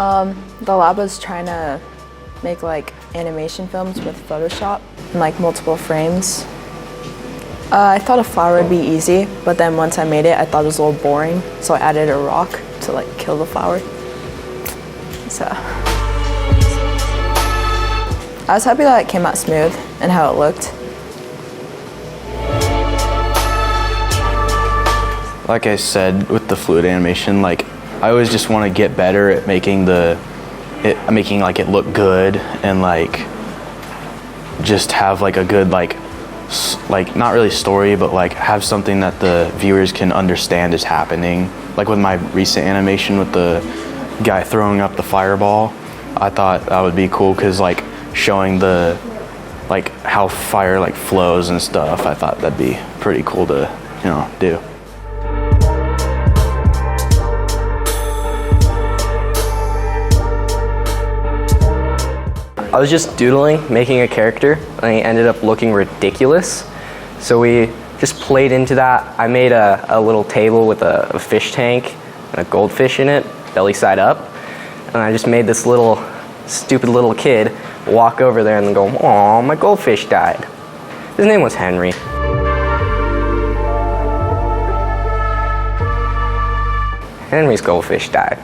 The lab was trying to make like animation films with Photoshop and like multiple frames. I thought a flower would be easy, but then once I made it, I thought it was a little boring, so I added a rock to like kill the flower. So I was happy that it came out smooth and how it looked. Like I said, with the fluid animation, like I always just want to get better at making like it look good and like just have like a good like not really story, but like have something that the viewers can understand is happening. Like with my recent animation with the guy throwing up the fireball, I thought that would be cool because like showing the like how fire like flows and stuff. I thought that'd be pretty cool to do. I was just doodling, making a character, and he ended up looking ridiculous. So we just played into that. I made a little table with a fish tank and a goldfish in it, belly side up. And I just made this little, stupid little kid walk over there and then go, "Aw, my goldfish died." His name was Henry. Henry's goldfish died.